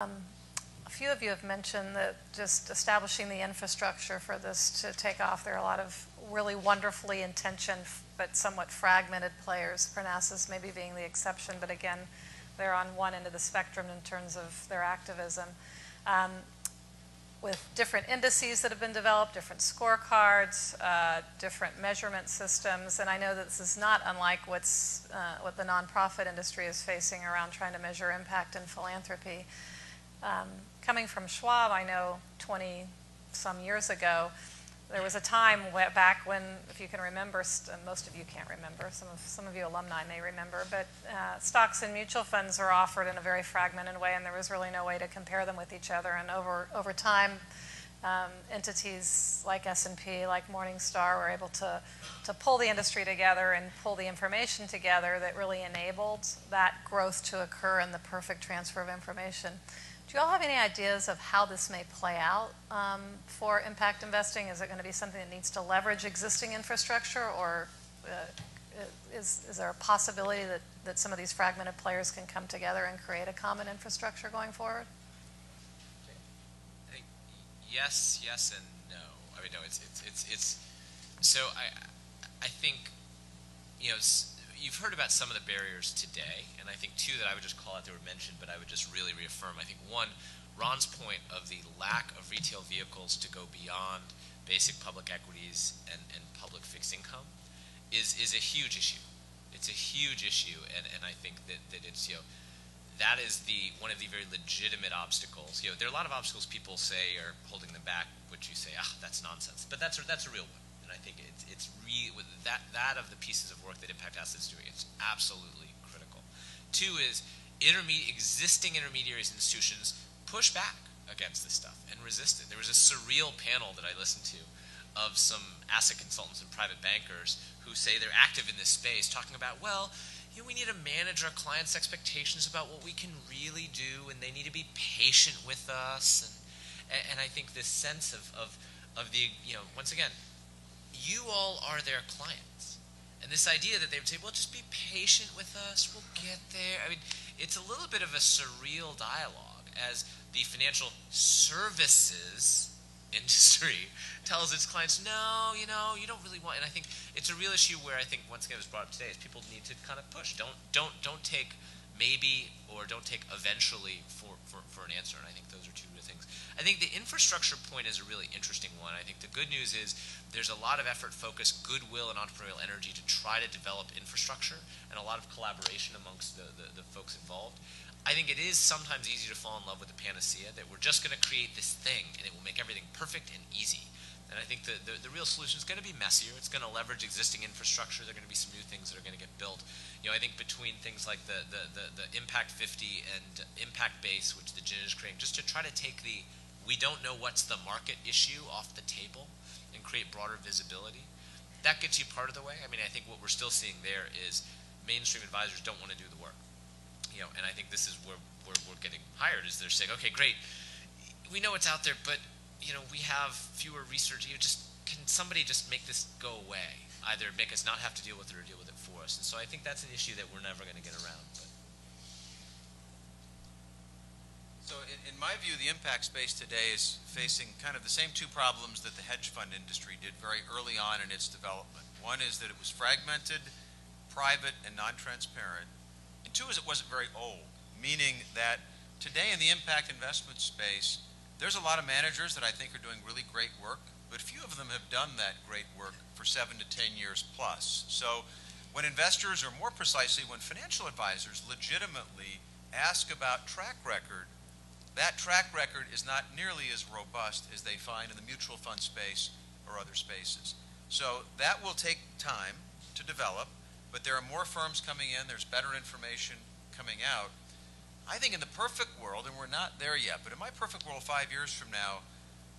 A few of you have mentioned that just establishing the infrastructure for this to take off, there are a lot of really wonderfully intentioned but somewhat fragmented players, Parnassus maybe being the exception, but again, they're on one end of the spectrum in terms of their activism. With different indices that have been developed, different scorecards, different measurement systems, and I know that this is not unlike what the nonprofit industry is facing around trying to measure impact and philanthropy. Coming from Schwab, I know 20-some years ago, there was a time back when, if you can remember, most of you can't remember, some of you alumni may remember, but stocks and mutual funds were offered in a very fragmented way, and there was really no way to compare them with each other. And over time, entities like S&P, like Morningstar, were able to pull the industry together and pull the information together that really enabled that growth to occur and the perfect transfer of information. Do you all have any ideas of how this may play out for impact investing? Is it going to be something that needs to leverage existing infrastructure, or is there a possibility that some of these fragmented players can come together and create a common infrastructure going forward? I think yes, and no. I mean, no. It's so I think, you know, you've heard about some of the barriers today, and I think two that I would just call out that were mentioned, but I would just really reaffirm. I think one, Ron's point of the lack of retail vehicles to go beyond basic public equities and public fixed income is a huge issue. It's a huge issue, and I think that it's, you know, that is one of the very legitimate obstacles. You know, there are a lot of obstacles people say are holding them back, which you say, that's nonsense. But that's a real one. And I think it's really, with that of the pieces of work that Impact Assets is doing, it's absolutely critical. Two is existing intermediaries and institutions push back against this stuff and resist it. There was a surreal panel that I listened to of some asset consultants and private bankers who say they're active in this space, talking about, well, you know, we need to manage our clients' expectations about what we can really do, and they need to be patient with us. And I think this sense of the, you know, once again, you all are their clients. And this idea that they would say, well, just be patient with us, we'll get there. I mean, it's a little bit of a surreal dialogue as the financial services industry tells its clients, no, you know, you don't really want, and I think it's a real issue where I think, once again, it was brought up today, is people need to kind of push. Don't take maybe or don't take eventually for an answer, and I think those are two good things. I think the infrastructure point is a really interesting one. I think the good news is there's a lot of effort, focus, goodwill, and entrepreneurial energy to try to develop infrastructure, and a lot of collaboration amongst the folks involved. I think it is sometimes easy to fall in love with the panacea, that we're just going to create this thing and it will make everything perfect and easy. And I think the real solution is going to be messier. It's going to leverage existing infrastructure. There are going to be some new things that are going to get built. You know, I think between things like the Impact 50 and Impact Base, which the GIN is creating, just to try to take the we don't know what's the market issue off the table and create broader visibility, that gets you part of the way. I mean, I think what we're still seeing there is mainstream advisors don't want to do the work. You know, and I think this is where we're getting hired, is they're saying, okay, great, we know it's out there, but you know, we have fewer research. Can somebody just make this go away? Either make us not have to deal with it or deal with it for us. And so I think that's an issue that we're never going to get around. But. So in my view, the impact space today is facing kind of the same two problems that the hedge fund industry did very early on in its development. One is that it was fragmented, private, and non-transparent. And two is it wasn't very old, meaning that today in the impact investment space, there's a lot of managers that I think are doing really great work, but few of them have done that great work for 7 to 10 years plus. So when investors, or more precisely, when financial advisors legitimately ask about track record, that track record is not nearly as robust as they find in the mutual fund space or other spaces. So that will take time to develop, but there are more firms coming in, there's better information coming out. I think in the perfect world, and we're not there yet, but in my perfect world 5 years from now,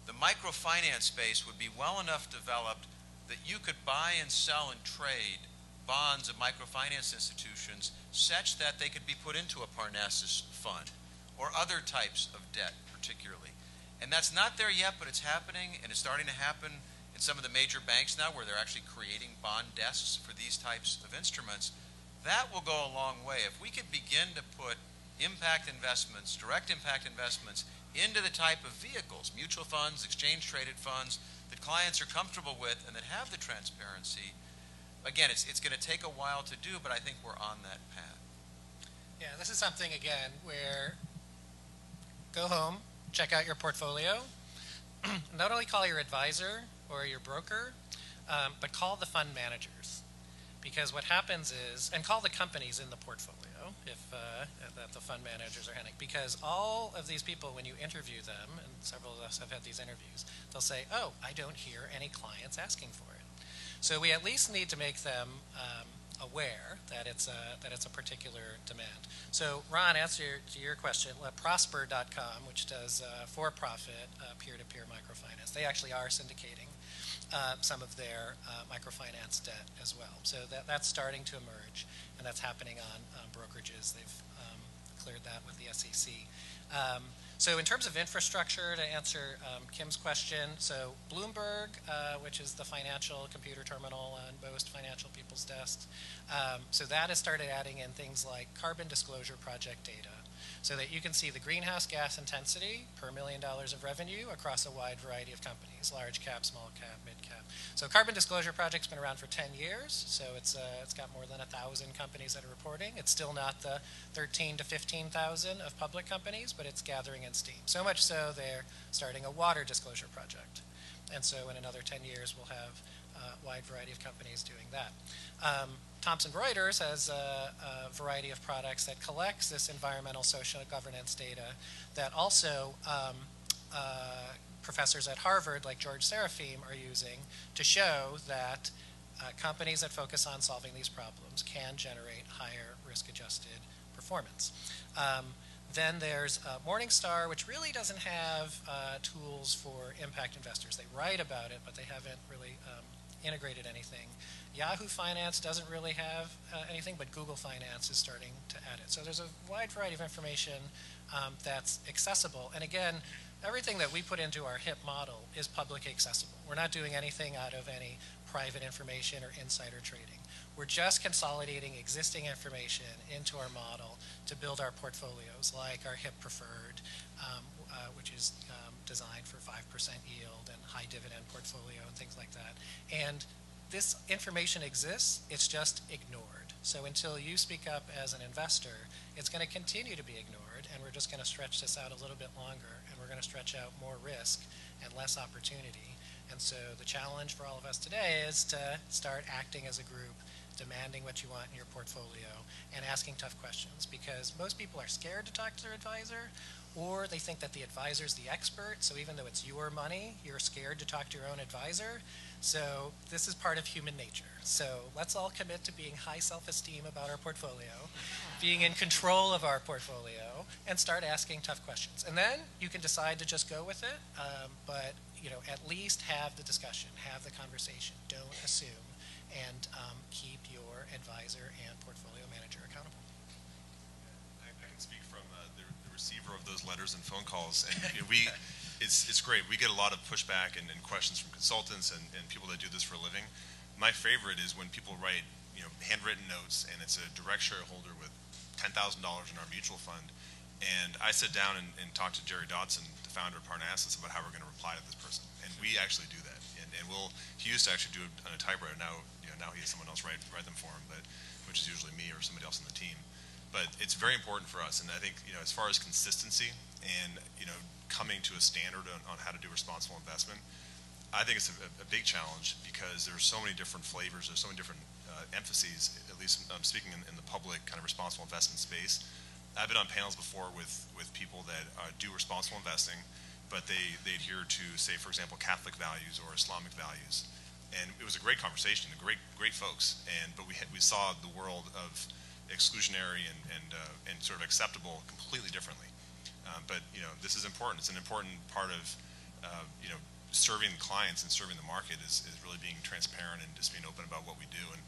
the microfinance space would be well enough developed that you could buy and sell and trade bonds of microfinance institutions such that they could be put into a Parnassus fund or other types of debt particularly. And that's not there yet, but it's happening, and it's starting to happen in some of the major banks now where they're actually creating bond desks for these types of instruments. That will go a long way. If we could begin to put impact investments, direct impact investments, into the type of vehicles, mutual funds, exchange-traded funds, that clients are comfortable with and that have the transparency. Again, it's going to take a while to do, but I think we're on that path. Yeah, this is something, again, where go home, check out your portfolio, not only call your advisor or your broker, but call the fund managers. Because what happens is, and call the companies in the portfolio if that the fund managers are handling. Because all of these people, when you interview them, and several of us have had these interviews, they'll say, oh, I don't hear any clients asking for it. So we at least need to make them aware that it's a particular demand. So Ron, answer to your question, Prosper.com, which does for-profit peer-to-peer microfinance, they actually are syndicating some of their microfinance debt as well. So that's starting to emerge, and that's happening on brokerages. They've cleared that with the SEC. So in terms of infrastructure, to answer Kim's question, so Bloomberg, which is the financial computer terminal on most financial people's desks, so that has started adding in things like carbon disclosure project data, so that you can see the greenhouse gas intensity per $1 million of revenue across a wide variety of companies, large cap, small cap, mid cap. So Carbon Disclosure Project's been around for 10 years, so it's got more than 1,000 companies that are reporting. It's still not the 13 to 15,000 of public companies, but it's gathering in steam. So much so they're starting a water disclosure project. And so in another 10 years, we'll have a wide variety of companies doing that. Thomson Reuters has a variety of products that collects this environmental, social, and governance data that also professors at Harvard, like George Serafim, are using to show that companies that focus on solving these problems can generate higher risk-adjusted performance. Then there's Morningstar, which really doesn't have tools for impact investors. They write about it, but they haven't really integrated anything. Yahoo Finance doesn't really have anything, but Google Finance is starting to add it. So there's a wide variety of information that's accessible. And again, everything that we put into our HIP model is publicly accessible. We're not doing anything out of any private information or insider trading. We're just consolidating existing information into our model to build our portfolios, like our HIP Preferred, which is designed for 5% yield and high dividend portfolio and things like that. And this information exists, it's just ignored. So until you speak up as an investor, it's going to continue to be ignored, and we're just going to stretch this out a little bit longer, and we're going to stretch out more risk and less opportunity. And so the challenge for all of us today is to start acting as a group, demanding what you want in your portfolio, and asking tough questions, because most people are scared to talk to their advisor, or they think that the advisor's the expert, so even though it's your money, you're scared to talk to your own advisor. So this is part of human nature. So let's all commit to being high self-esteem about our portfolio, being in control of our portfolio, and start asking tough questions. And then you can decide to just go with it, but at least have the discussion, have the conversation, don't assume, and keep your advisor and portfolio manager accountable. I can speak from the receiver of those letters and phone calls, and it's great. We get a lot of pushback and questions from consultants and people that do this for a living. My favorite is when people write handwritten notes, and it's a direct shareholder with $10,000 in our mutual fund, and I sit down and talk to Jerry Dodson, the founder of Parnassus, about how we're going to reply to this person, and we actually do that. And he used to actually do it on a typewriter. Now he has someone else write them for him, which is usually me or somebody else on the team. But it's very important for us, and I think as far as consistency and coming to a standard on how to do responsible investment, I think it's a big challenge, because there's so many different flavors, there's so many different emphases. At least I'm speaking in the public kind of responsible investment space. I've been on panels before with people that do responsible investing, but they adhere to, say, for example, Catholic values or Islamic values. And it was a great conversation, great folks. But we saw the world of exclusionary and sort of acceptable completely differently. But this is important. It's an important part of serving clients and serving the market is really being transparent and just being open about what we do. And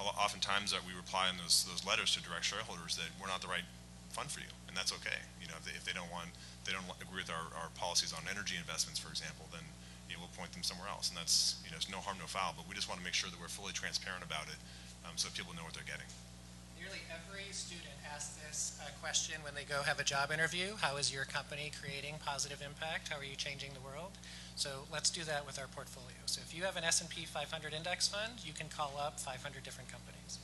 oftentimes we reply in those letters to direct shareholders that we're not the right fund for you, and that's okay. If they don't agree with our policies on energy investments, for example, then we'll point them somewhere else, and that's it's no harm, no foul. But we just want to make sure that we're fully transparent about it, so people know what they're getting. Nearly Actually, every student asks this question when they go have a job interview. How is your company creating positive impact? How are you changing the world? So let's do that with our portfolio. So if you have an S&P 500 index fund, you can call up 500 different companies.